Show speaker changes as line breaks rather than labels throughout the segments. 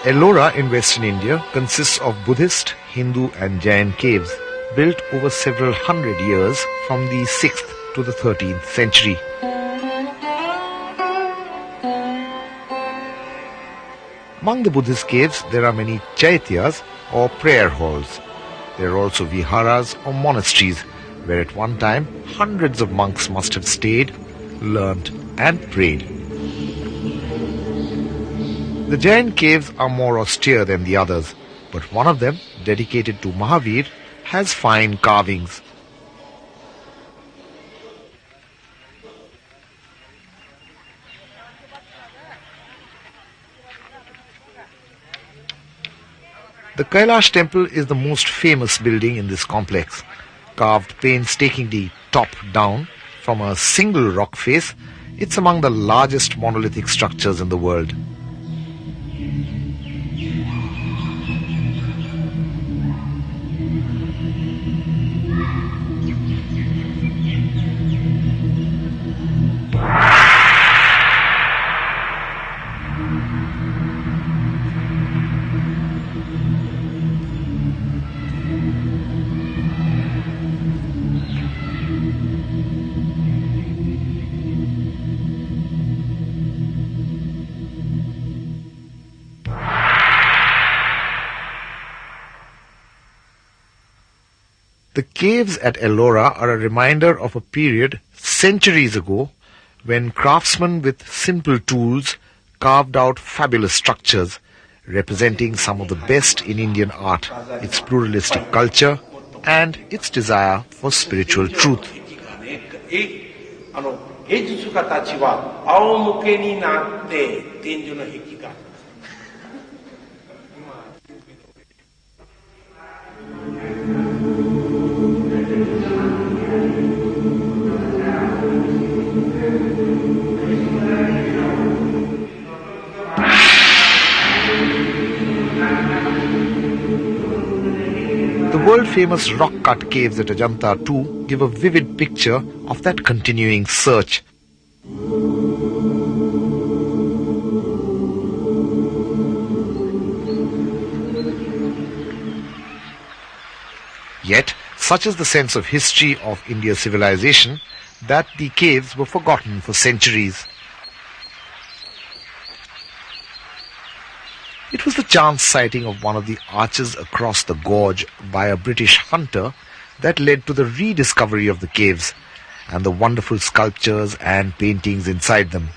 Ellora in western India consists of Buddhist, Hindu and Jain caves built over several hundred years from the 6th to the 13th century. Among the Buddhist caves, there are many chaityas or prayer halls. There are also viharas or monasteries where at one time hundreds of monks must have stayed, learnt and prayed. The Jain caves are more austere than the others, but one of them, dedicated to Mahavir, has fine carvings. The Kailash temple is the most famous building in this complex. Carved painstakingly top down from a single rock face, it's among the largest monolithic structures in the world. The caves at Ellora are a reminder of a period centuries ago when craftsmen with simple tools carved out fabulous structures representing some of the best in Indian art, its pluralistic culture and its desire for spiritual truth. The world-famous rock-cut caves at Ajanta too give a vivid picture of that continuing search. Yet, such is the sense of history of India's civilization that the caves were forgotten for centuries. It was the chance sighting of one of the arches across the gorge by a British hunter that led to the rediscovery of the caves and the wonderful sculptures and paintings inside them.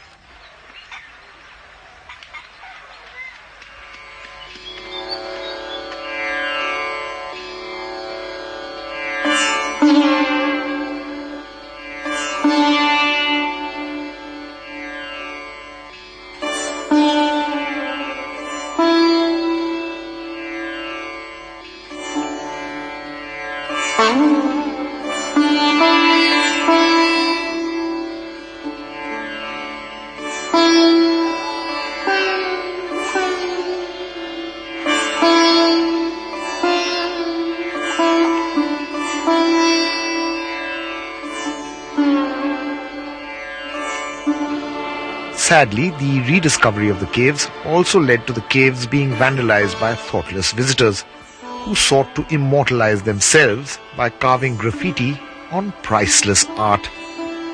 Sadly, the rediscovery of the caves also led to the caves being vandalized by thoughtless visitors who sought to immortalize themselves by carving graffiti on priceless art.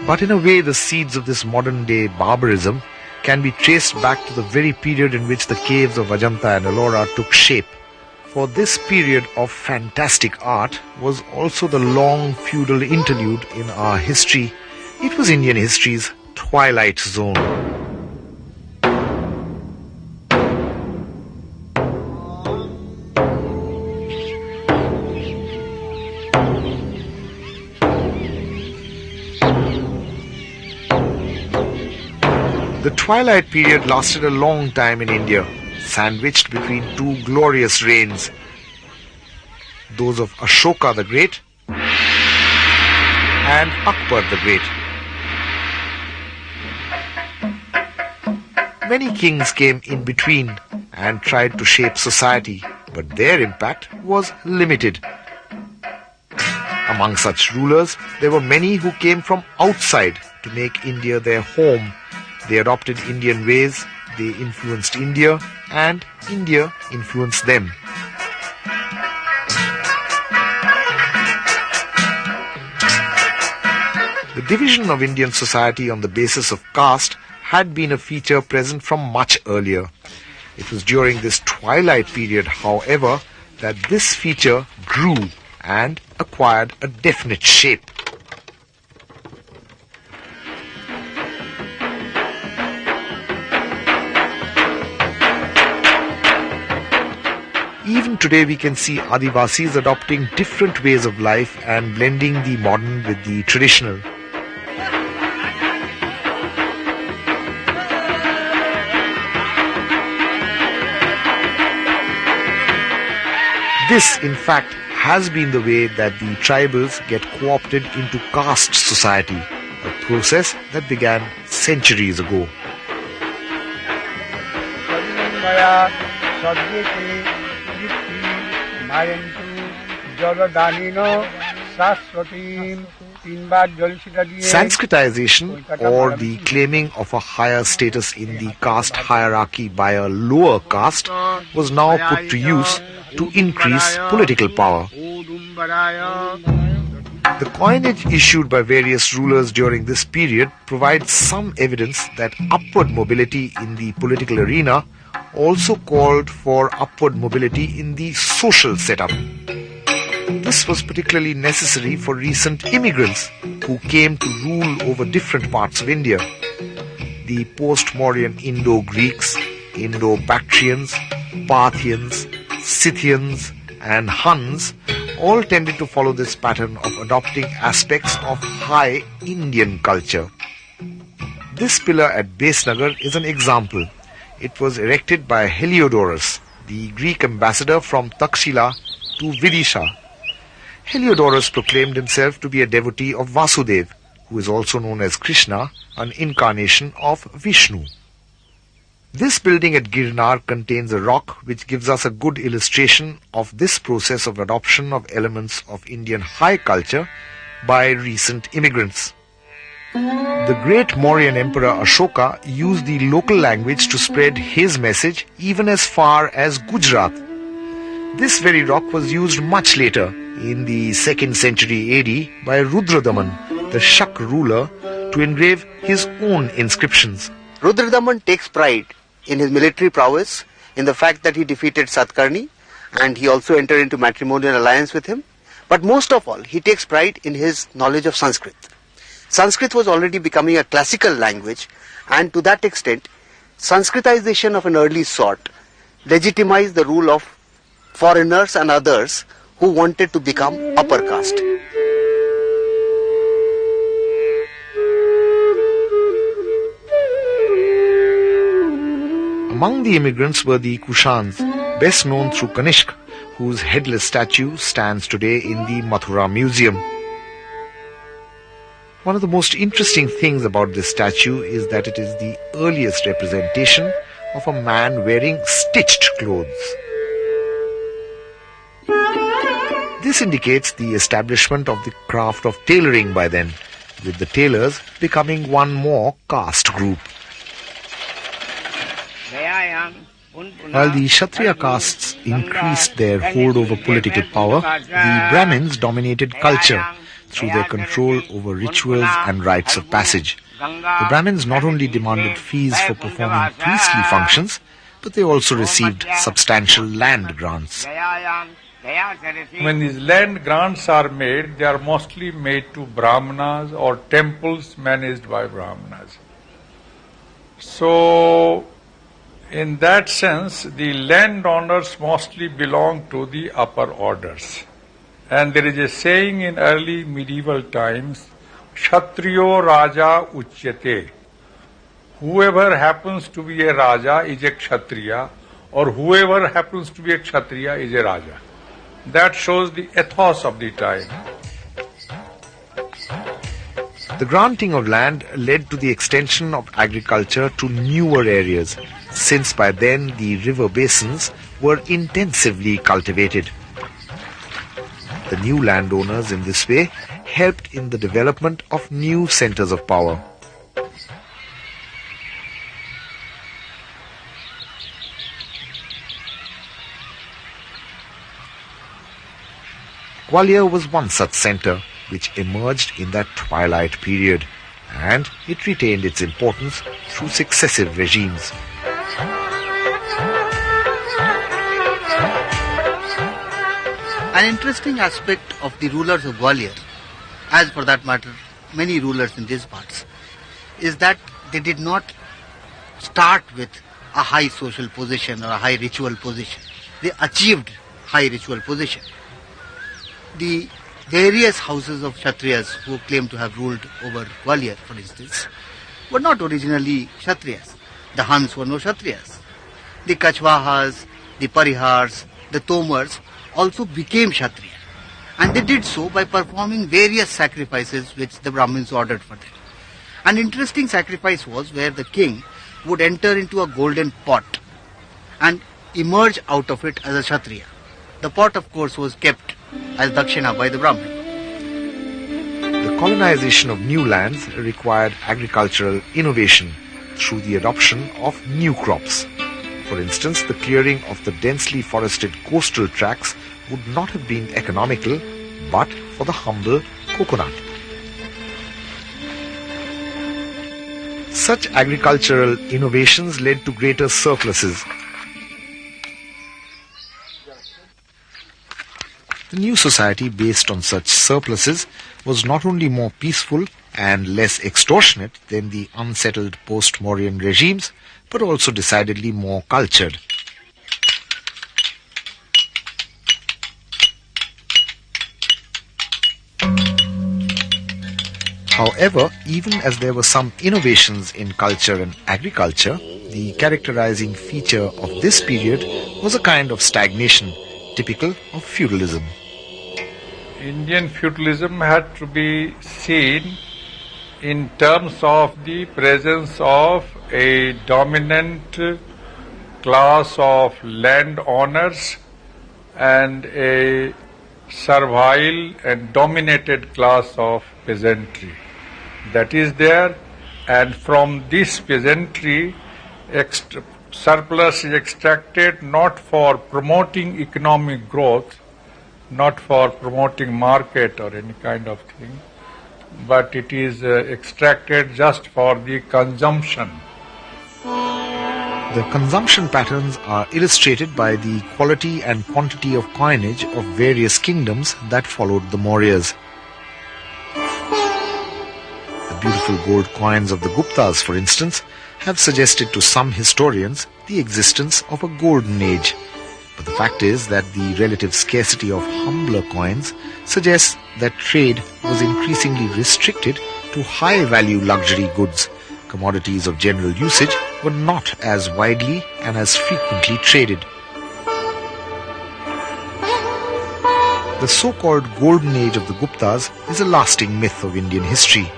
But in a way, the seeds of this modern-day barbarism can be traced back to the very period in which the caves of Ajanta and Ellora took shape. For this period of fantastic art was also the long feudal interlude in our history. It was Indian history's twilight zone. The twilight period lasted a long time in India, sandwiched between two glorious reigns, those of Ashoka the Great and Akbar the Great. Many kings came in between and tried to shape society, but their impact was limited. Among such rulers, there were many who came from outside to make India their home. They adopted Indian ways, they influenced India and India influenced them. The division of Indian society on the basis of caste had been a feature present from much earlier. It was during this twilight period, however, that this feature grew and acquired a definite shape. Even today we can see Adivasis adopting different ways of life and blending the modern with the traditional. This, in fact, has been the way that the tribals get co-opted into caste society, a process that began centuries ago. Sanskritization, or the claiming of a higher status in the caste hierarchy by a lower caste, was now put to use to increase political power. The coinage issued by various rulers during this period provides some evidence that upward mobility in the political arena also called for upward mobility in the social setup. This was particularly necessary for recent immigrants who came to rule over different parts of India. The post-Mauryan Indo-Greeks, Indo-Bactrians, Parthians, Scythians and Huns all tended to follow this pattern of adopting aspects of high Indian culture. This pillar at Besnagar is an example. It was erected by Heliodorus, the Greek ambassador from Takshila to Vidisha. Heliodorus proclaimed himself to be a devotee of Vasudev, who is also known as Krishna, an incarnation of Vishnu. This building at Girnar contains a rock which gives us a good illustration of this process of adoption of elements of Indian high culture by recent immigrants. The great Mauryan Emperor Ashoka used the local language to spread his message even as far as Gujarat. This very rock was used much later, in the 2nd century AD, by Rudradaman, the Shak ruler, to engrave his own inscriptions.
Rudradaman takes pride in his military prowess, in the fact that he defeated Satkarni, and he also entered into matrimonial alliance with him. But most of all, he takes pride in his knowledge of Sanskrit. Sanskrit was already becoming a classical language, and to that extent, Sanskritization of an early sort legitimized the rule of foreigners and others who wanted to become upper caste.
Among the immigrants were the Kushans, best known through Kanishk, whose headless statue stands today in the Mathura Museum. One of the most interesting things about this statue is that it is the earliest representation of a man wearing stitched clothes. This indicates the establishment of the craft of tailoring by then, with the tailors becoming one more caste group. While the Kshatriya castes increased their hold over political power, the Brahmins dominated culture through their control over rituals and rites of passage. The Brahmins not only demanded fees for performing priestly functions, but they also received substantial land grants.
When these land grants are made, they are mostly made to Brahmanas or temples managed by Brahmanas. So, in that sense, the landowners mostly belong to the upper orders. And there is a saying in early medieval times, Kshatriyo Raja Uchyate. Whoever happens to be a Raja is a Kshatriya, or whoever happens to be a Kshatriya is a Raja. That shows the ethos of the time.
The granting of land led to the extension of agriculture to newer areas, since by then the river basins were intensively cultivated. The new landowners in this way helped in the development of new centers of power. Gwalior was one such centre which emerged in that twilight period, and it retained its importance through successive regimes.
An interesting aspect of the rulers of Gwalior, as for that matter many rulers in these parts, is that they did not start with a high social position or a high ritual position. They achieved high ritual position. The various houses of Kshatriyas who claim to have ruled over Gwalior, for instance, were not originally Kshatriyas. The Hans were no Kshatriyas. The Kachwahas, the Parihars, the Tomars also became Kshatriya. And they did so by performing various sacrifices which the Brahmins ordered for them. An interesting sacrifice was where the king would enter into a golden pot and emerge out of it as a Kshatriya. The pot, of course, was kept as Dakshina by the Brahmin.
The colonization of new lands required agricultural innovation through the adoption of new crops. For instance, the clearing of the densely forested coastal tracts would not have been economical but for the humble coconut. Such agricultural innovations led to greater surpluses. The new society based on such surpluses was not only more peaceful and less extortionate than the unsettled post-Mauryan regimes, but also decidedly more cultured. However, even as there were some innovations in culture and agriculture, the characterizing feature of this period was a kind of stagnation typical of feudalism.
Indian feudalism had to be seen in terms of the presence of a dominant class of landowners and a servile and dominated class of peasantry. That is there, and from this peasantry surplus is extracted not for promoting economic growth, not for promoting market or any kind of thing, but it is extracted just for the consumption.
The consumption patterns are illustrated by the quality and quantity of coinage of various kingdoms that followed the Mauryas. The beautiful gold coins of the Guptas, for instance, have suggested to some historians the existence of a golden age. But the fact is that the relative scarcity of humbler coins suggests that trade was increasingly restricted to high-value luxury goods. Commodities of general usage were not as widely and as frequently traded. The so-called golden age of the Guptas is a lasting myth of Indian history.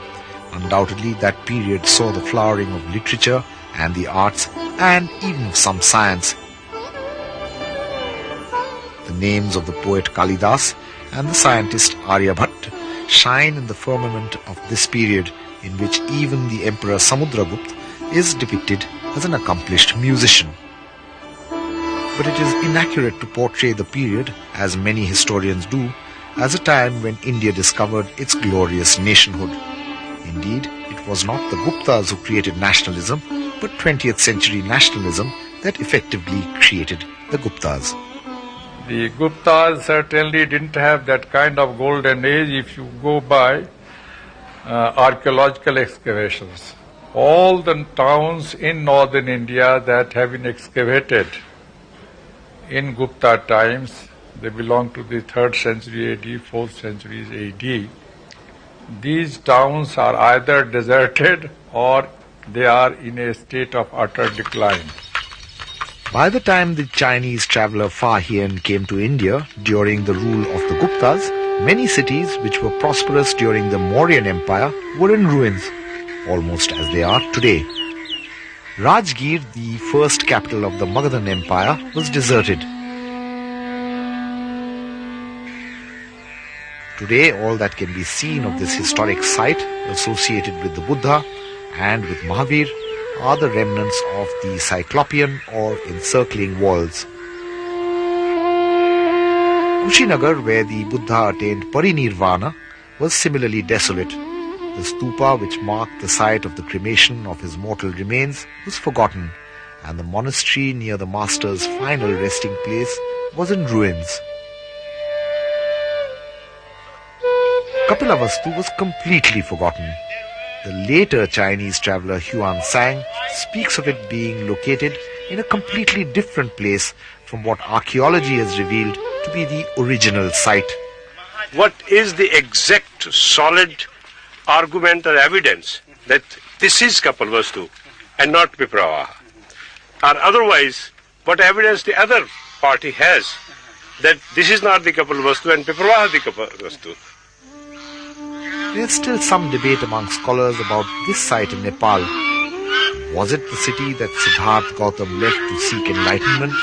Undoubtedly, that period saw the flowering of literature and the arts and even of some science. The names of the poet Kalidas and the scientist Aryabhatta shine in the firmament of this period, in which even the Emperor Samudragupta is depicted as an accomplished musician. But it is inaccurate to portray the period, as many historians do, as a time when India discovered its glorious nationhood. Indeed, it was not the Guptas who created nationalism, but 20th century nationalism that effectively created the Guptas.
The Guptas certainly didn't have that kind of golden age if you go by archaeological excavations. All the towns in northern India that have been excavated in Gupta times, they belong to the 3rd century AD, 4th centuries AD. These towns are either deserted or they are in a state of utter decline.
By the time the Chinese traveller Fa Hien came to India during the rule of the Guptas, many cities which were prosperous during the Mauryan Empire were in ruins, almost as they are today. Rajgir, the first capital of the Magadhan Empire, was deserted. Today, all that can be seen of this historic site associated with the Buddha and with Mahavir are the remnants of the cyclopean or encircling walls. Kushinagar, where the Buddha attained parinirvana, was similarly desolate. The stupa which marked the site of the cremation of his mortal remains was forgotten, and the monastery near the master's final resting place was in ruins. Kapilavastu was completely forgotten. The later Chinese traveller Huan Sang speaks of it being located in a completely different place from what archaeology has revealed to be the original site.
What is the exact solid argument or evidence that this is Kapilavastu and not Pipravaha? Or otherwise, what evidence the other party has that this is not the Kapilavastu and Pipravaha the Kapilavastu?
There is still some debate among scholars about this site in Nepal. Was it the city that Siddhartha Gautam left to seek enlightenment?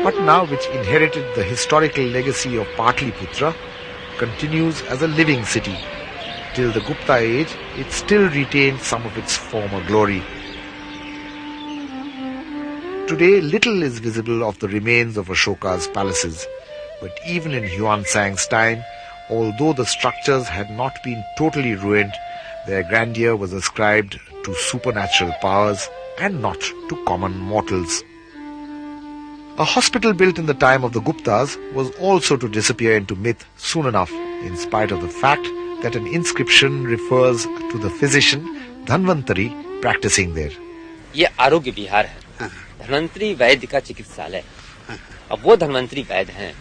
Patna, which inherited the historical legacy of Patliputra, continues as a living city. Till the Gupta age, it still retained some of its former glory. Today, little is visible of the remains of Ashoka's palaces. But even in Huan Sang's time, although the structures had not been totally ruined, their grandeur was ascribed to supernatural powers and not to common mortals. A hospital built in the time of the Guptas was also to disappear into myth soon enough, in spite of the fact that an inscription refers to the physician Dhanvantari practicing there.
ये आरोग्य विहार है, धन्वंतरी वैद्य का चिकित्सालय। अब वो धन्वंतरी वैद्य हैं,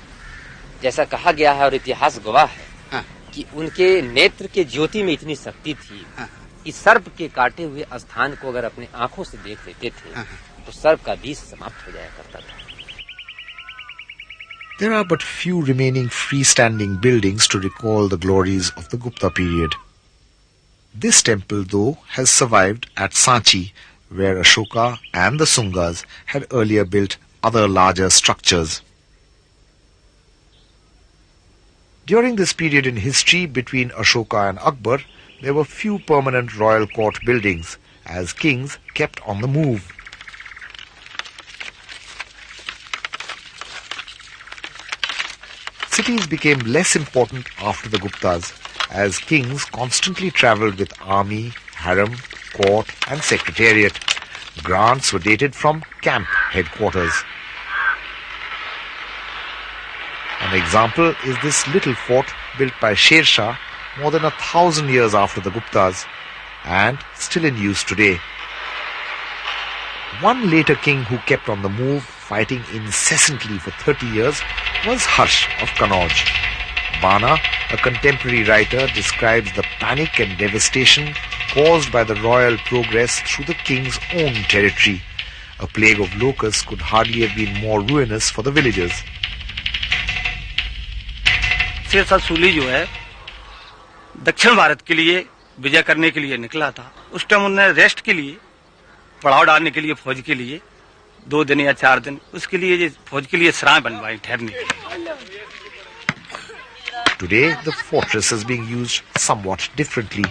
जैसा कहा गया है और इतिहास गवाह है कि उनके नेत्र के ज्योति में इतनी शक्ति थी कि सर्प के काटे हुए स्थान को अगर अपने आंखों से देख लेते थे तो सर्प का विष समाप्त हो जाया करता था।
There are but few remaining freestanding buildings to recall the glories of the Gupta period. This temple, though, has survived at Sanchi, where Ashoka and the Sungas had earlier built other larger structures. During this period in history between Ashoka and Akbar, there were few permanent royal court buildings, as kings kept on the move. Cities became less important after the Guptas, as kings constantly travelled with army, harem, court and secretariat. Grants were dated from camp headquarters. An example is this little fort built by Sher Shah more than 1,000 years after the Guptas and still in use today. One later king who kept on the move, fighting incessantly for 30 years, was Harsh of Kannauj. Bana, a contemporary writer, describes the panic and devastation caused by the royal progress through the king's own territory. A plague of locusts could hardly have been more ruinous for the villagers.
Sher Shah सूली जो है दक्षिण भारत के लिए विजय करने के लिए निकला था। उस टाइम उन्होंने रेस्ट के लिए, पड़ाव डालने के लिए, फौज के लिए 2 दिन या 4 दिन उसके लिए फौज के लिए सराय बनवाई ठहरने के लिए।
Today, the fortress is being used somewhat differently.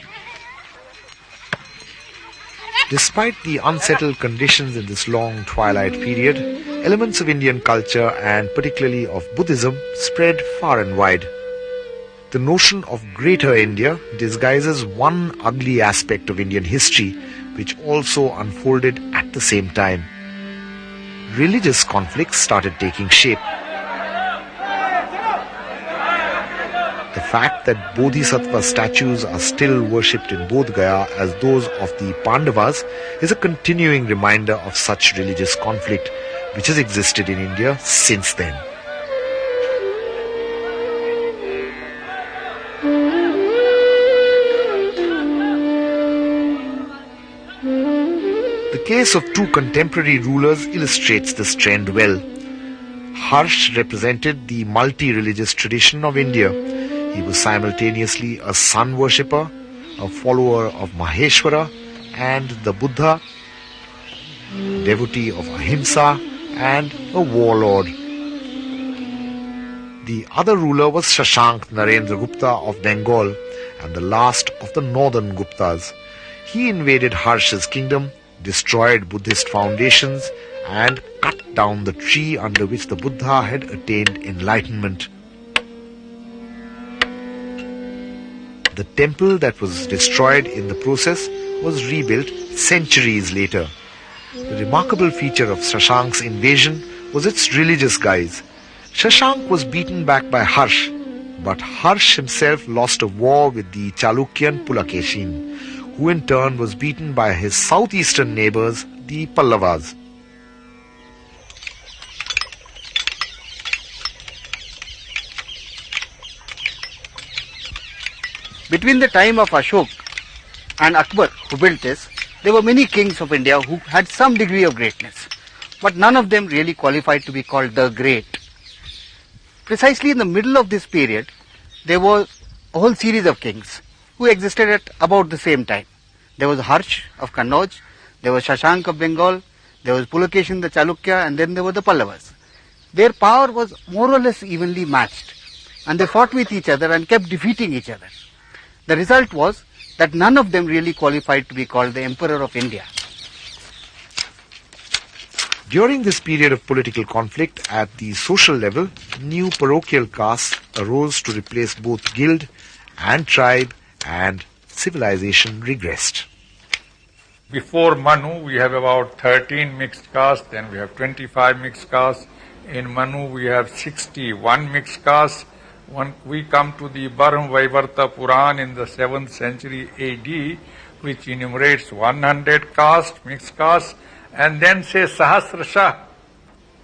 Despite the unsettled conditions in this long twilight period, elements of Indian culture and particularly of Buddhism spread far and wide. The notion of Greater India disguises one ugly aspect of Indian history, which also unfolded at the same time. Religious conflicts started taking shape. The fact that Bodhisattva statues are still worshipped in Bodh Gaya as those of the Pandavas is a continuing reminder of such religious conflict, which has existed in India since then. The case of two contemporary rulers illustrates this trend well. Harsh represented the multi-religious tradition of India. He was simultaneously a sun worshipper, a follower of Maheshwara and the Buddha, devotee of Ahimsa and a warlord. The other ruler was Shashank Narendra Gupta of Bengal and the last of the northern Guptas. He invaded Harsh's kingdom, destroyed Buddhist foundations and cut down the tree under which the Buddha had attained enlightenment. The temple that was destroyed in the process was rebuilt centuries later. The remarkable feature of Shashank's invasion was its religious guise. Shashank was beaten back by Harsh, but Harsh himself lost a war with the Chalukyan Pulakeshin, who in turn was beaten by his southeastern neighbors, the Pallavas.
Between the time of Ashok and Akbar, who built this, there were many kings of India who had some degree of greatness, but none of them really qualified to be called the Great. Precisely in the middle of this period, there was a whole series of kings who existed at about the same time. There was Harsh of Kannauj, there was Shashank of Bengal, there was Pulakeshin the Chalukya, and then there were the Pallavas. Their power was more or less evenly matched, and they fought with each other and kept defeating each other. The result was that none of them really qualified to be called the Emperor of India.
During this period of political conflict at the social level, new parochial castes arose to replace both guild and tribe, and civilization regressed.
Before Manu, we have about 13 mixed castes, then we have 25 mixed castes. In Manu, we have 61 mixed castes. When we come to the Barham Vaivarta Puran in the 7th century AD, which enumerates 100 castes, mixed castes, and then says Sahasrasha,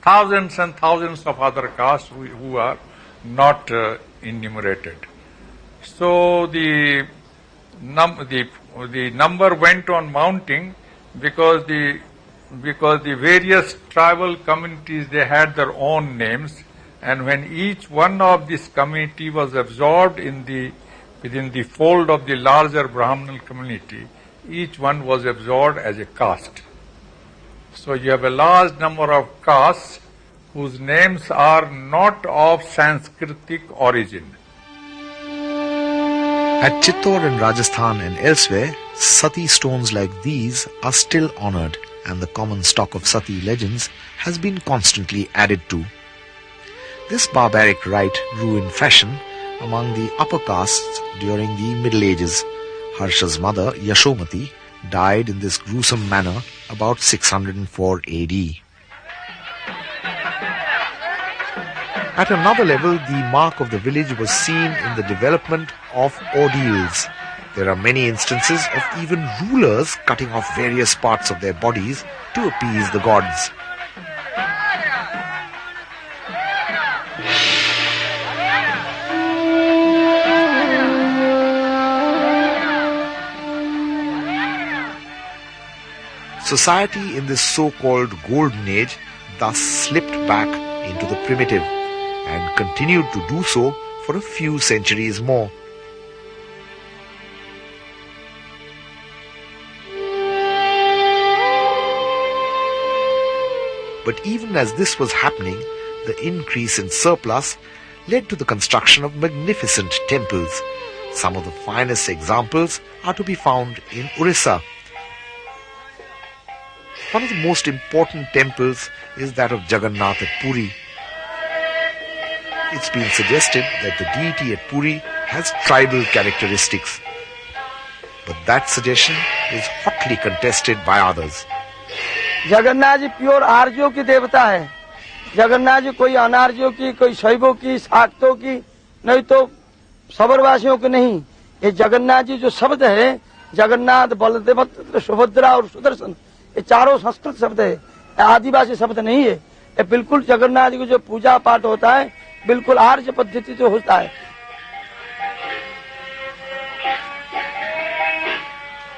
thousands and thousands of other castes who are not enumerated. So the number went on mounting because the various tribal communities, they had their own names, and when each one of this community was absorbed within the fold of the larger Brahmin community, each one was absorbed as a caste. So you have a large number of castes whose names are not of Sanskritic origin.
At Chittor in Rajasthan and elsewhere, Sati stones like these are still honoured, and the common stock of Sati legends has been constantly added to. This barbaric rite grew in fashion among the upper castes during the Middle Ages. Harsha's mother, Yashomati, died in this gruesome manner about 604 AD. At another level, the mark of the village was seen in the development of ordeals. There are many instances of even rulers cutting off various parts of their bodies to appease the gods. Society in this so-called golden age thus slipped back into the primitive and continued to do so for a few centuries more. But even as this was happening, the increase in surplus led to the construction of magnificent temples. Some of the finest examples are to be found in Orissa. One of the most important temples is that of Jagannath at Puri. It's been suggested that the deity at Puri has tribal characteristics, but that suggestion is hotly contested by others.
Jagannath ji pure आर्यों की देवता है। जगन्नाथ जी कोई अनार्यों की, कोई शैवों की, शाक्तों की, नहीं तो सबरवासियों की नहीं। ये जगन्नाथ जी जो शब्द है, जगन्नाथ, बलदेव, सुभद्रा और सुदर्शन, ये चारों संस्कृत शब्द है, आदिवासी शब्द नहीं है। ये बिल्कुल जगन्नाथ जी को जो पूजा पाठ होता है, बिल्कुल आर्य पद्धति जो होता है।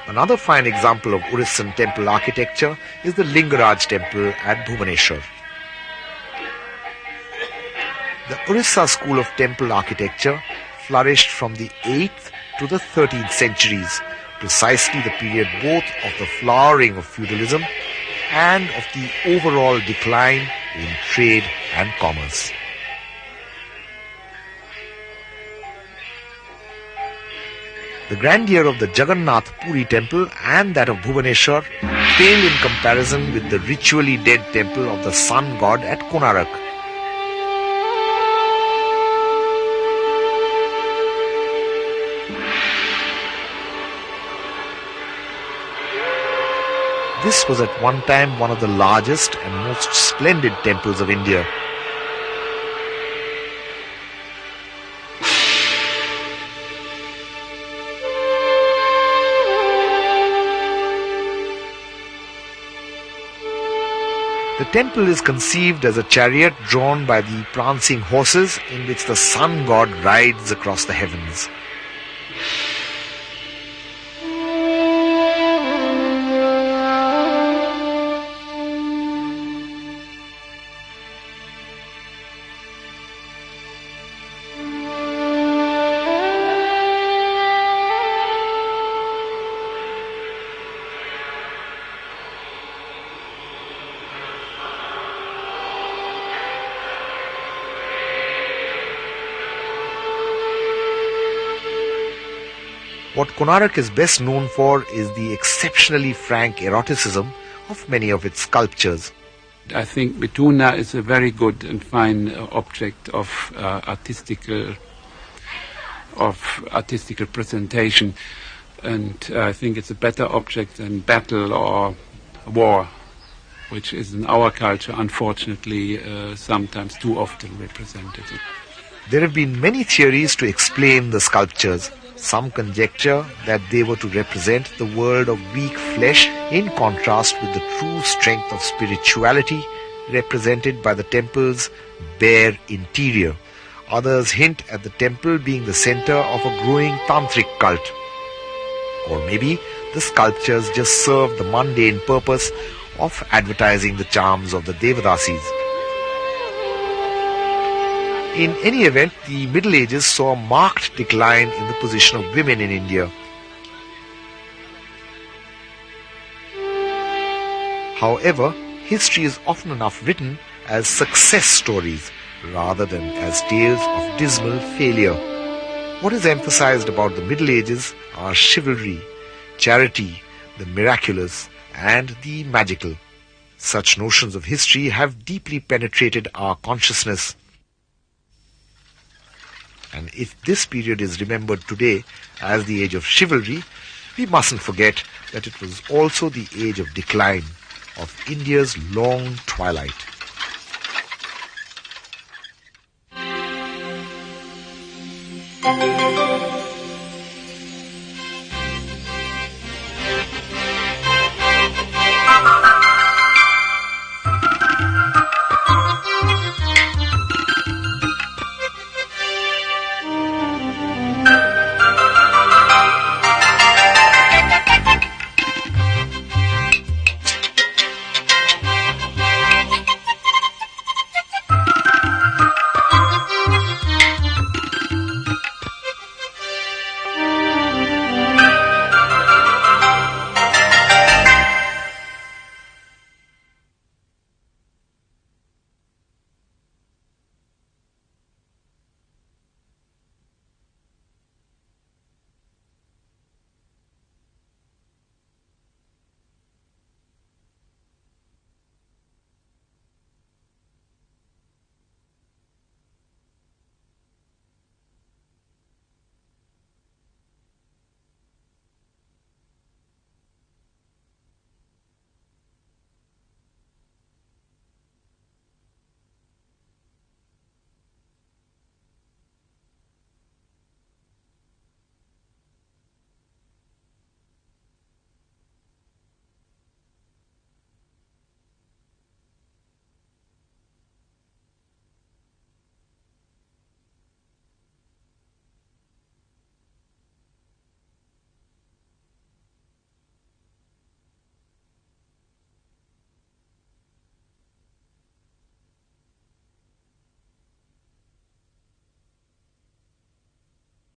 Another fine example of Orissan temple architecture is the Lingaraj temple at Bhubaneswar. The Orissa school of temple architecture flourished from the 8th to the 13th centuries, precisely the period both of the flowering of feudalism and of the overall decline in trade and commerce. The grandeur of the Jagannath Puri temple and that of Bhubaneswar pale in comparison with the ritually dead temple of the sun god at Konark. This was at one time one of the largest and most splendid temples of India. The temple is conceived as a chariot drawn by the prancing horses in which the sun god rides across the heavens. What Konark is best known for is the exceptionally frank eroticism of many of its sculptures.
I think Mituna is a very good and fine object of artistical presentation, and I think it's a better object than battle or war, which is in our culture unfortunately sometimes too often represented.
There have been many theories to explain the sculptures. Some conjecture that they were to represent the world of weak flesh in contrast with the true strength of spirituality represented by the temple's bare interior. Others hint at the temple being the center of a growing tantric cult. Or maybe the sculptures just serve the mundane purpose of advertising the charms of the Devadasis. In any event, the Middle Ages saw a marked decline in the position of women in India. However, history is often enough written as success stories rather than as tales of dismal failure. What is emphasized about the Middle Ages are chivalry, charity, the miraculous, and the magical. Such notions of history have deeply penetrated our consciousness. And if this period is remembered today as the age of chivalry, we mustn't forget that it was also the age of decline, of India's long twilight.